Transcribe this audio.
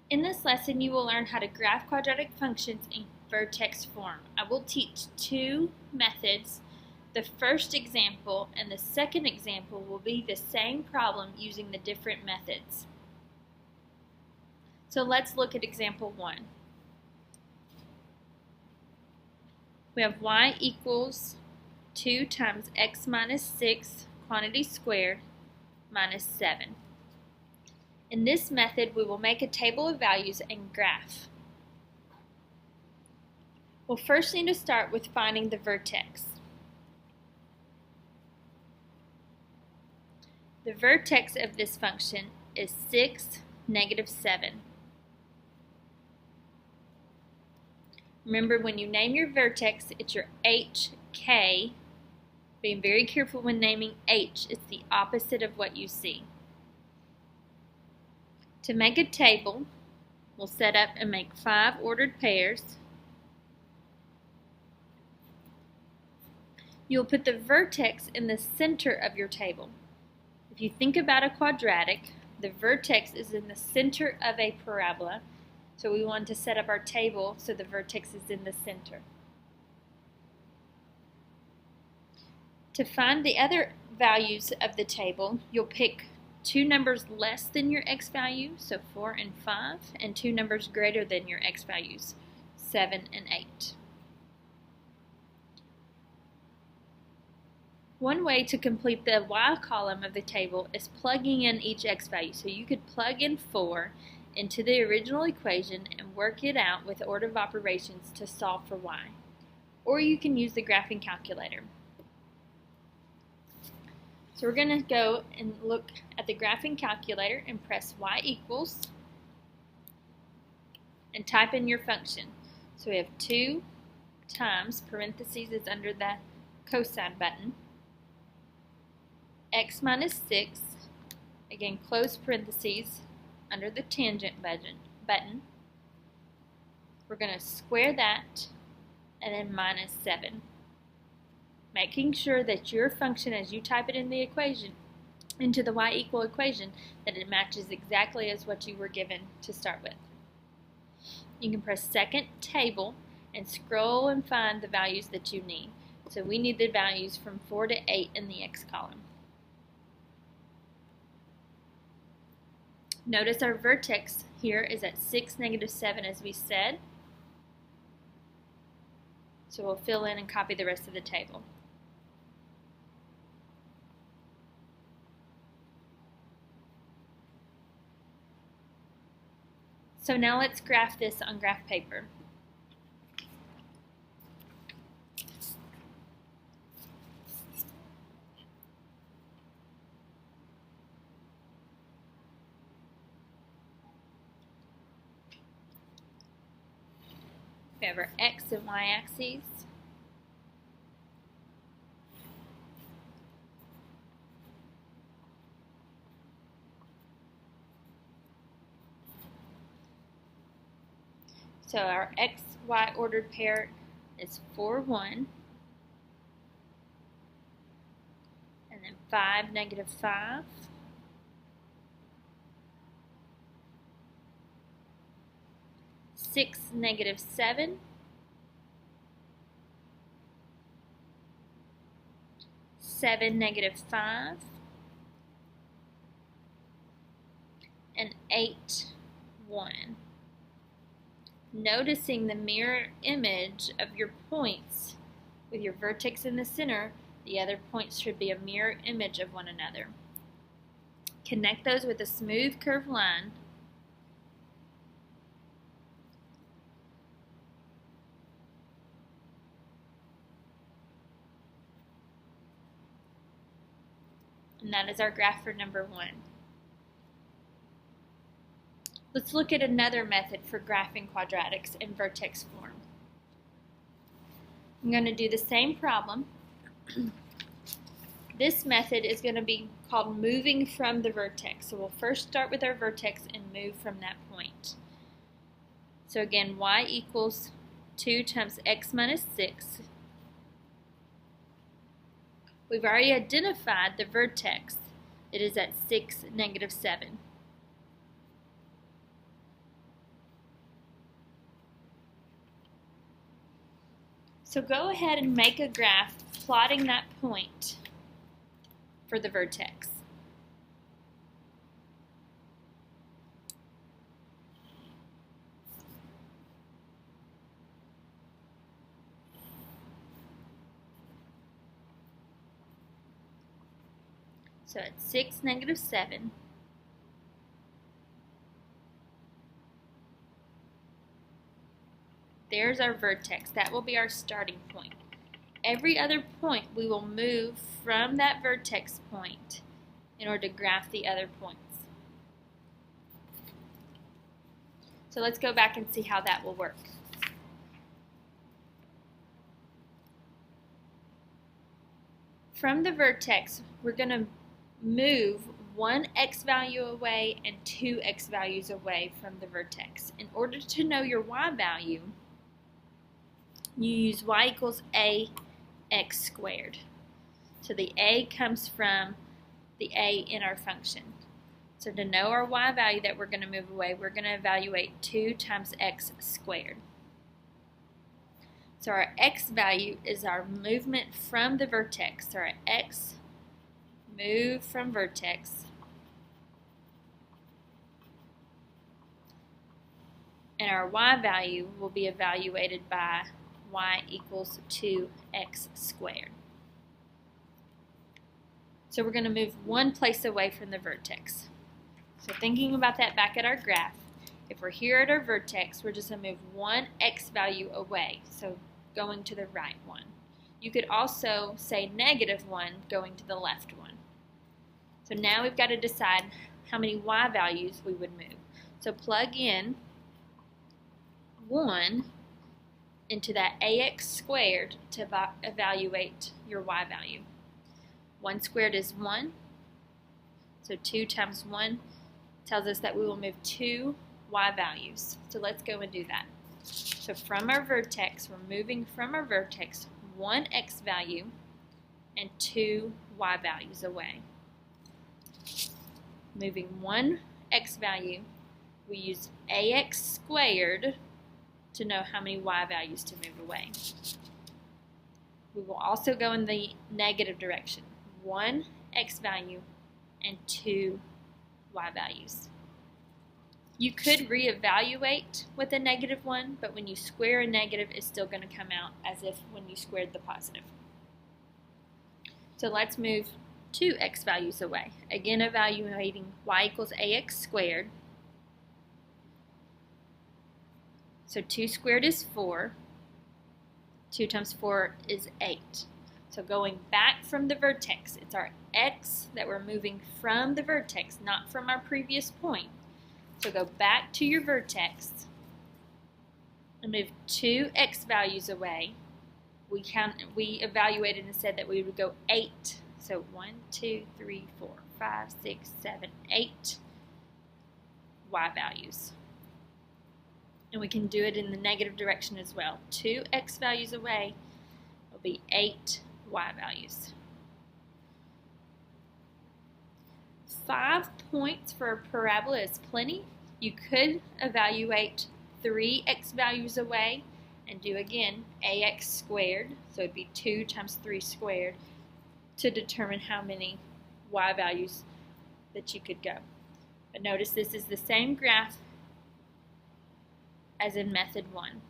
In this lesson, you will learn how to graph quadratic functions in vertex form. I will teach two methods. The first example and the second example will be the same problem using the different methods. So let's look at example 1. We have y equals 2 times x minus 6 quantity squared minus 7. In this method, we will make a table of values and graph. We'll first need to start with finding the vertex. The vertex of this function is 6, negative 7. Remember, when you name your vertex, it's your HK. Being very careful when naming H, it's the opposite of what you see. To make a table, we'll set up and make 5 ordered pairs. You'll put the vertex in the center of your table. If you think about a quadratic, the vertex is in the center of a parabola, so we want to set up our table so the vertex is in the center. To find the other values of the table, you'll pick two numbers less than your x value, so 4 and 5, and two numbers greater than your x values, 7 and 8. One way to complete the y column of the table is plugging in each x value. So you could plug in 4 into the original equation and work it out with order of operations to solve for y. Or you can use the graphing calculator. So we're going to go and look at the graphing calculator and press y equals and type in your function. So we have 2 times, parentheses is under the cosine button, x minus 6, again close parentheses under the tangent button. We're going to square that and then minus 7. Making sure that your function, as you type it in the equation, into the y equal equation, that it matches exactly as what you were given to start with. You can press second table and scroll and find the values that you need. So we need the values from 4 to 8 in the x column. Notice our vertex here is at 6, negative 7 as we said. So we'll fill in and copy the rest of the table. So now let's graph this on graph paper. We have our x and y axes. So our x, y ordered pair is 4, 1, and then 5, negative 5, 6, negative 7, 7, negative 5, and 8, 1. Noticing the mirror image of your points with your vertex in the center, the other points should be a mirror image of one another. Connect those with a smooth curved line. And that is our graph for number 1. Let's look at another method for graphing quadratics in vertex form. I'm going to do the same problem. This method is going to be called moving from the vertex. So we'll first start with our vertex and move from that point. So again, y equals 2 times x minus 6. We've already identified the vertex. It is at 6, negative 7. So go ahead and make a graph plotting that point for the vertex. So at 6, -7, there's our vertex. That will be our starting point. Every other point we will move from that vertex point in order to graph the other points. So let's go back and see how that will work. From the vertex, we're going to move one x value away and two x values away from the vertex. In order to know your y value, you use y equals ax squared. So the a comes from the a in our function. So to know our y value that we're going to move away, we're going to evaluate 2 times x squared. So our x value is our movement from the vertex. So our x move from vertex, and our y value will be evaluated by y equals 2x squared. So we're going to move one place away from the vertex. So thinking about that back at our graph, if we're here at our vertex, we're just going to move one x value away, so going to the right one. You could also say -1 going to the left one. So now we've got to decide how many y values we would move. So plug in 1 into that ax squared to evaluate your y value. 1 squared is 1, so 2 times 1 tells us that we will move 2 y values. So let's go and do that. So from our vertex, we're moving from our vertex 1 x value and 2 y values away. Moving 1 x value, we use ax squared to know how many y values to move away. We will also go in the negative direction. 1 x value and 2 y values. You could reevaluate with a -1, but when you square a negative, it's still going to come out as if when you squared the positive. So let's move 2 x values away. Again, evaluating y equals ax squared. So 2 squared is 4. 2 times 4 is 8. So going back from the vertex, it's our x that we're moving from the vertex, not from our previous point. So go back to your vertex and move 2 x values away. We evaluated and said that we would go 8. So 1, 2, 3, 4, 5, 6, 7, 8 y values. And we can do it in the negative direction as well. 2 x values away will be 8 y values. 5 points for a parabola is plenty. You could evaluate 3 x values away and do again ax squared, so it'd be 2 times 3 squared, to determine how many y values that you could go. But notice this is the same graph as in method 1.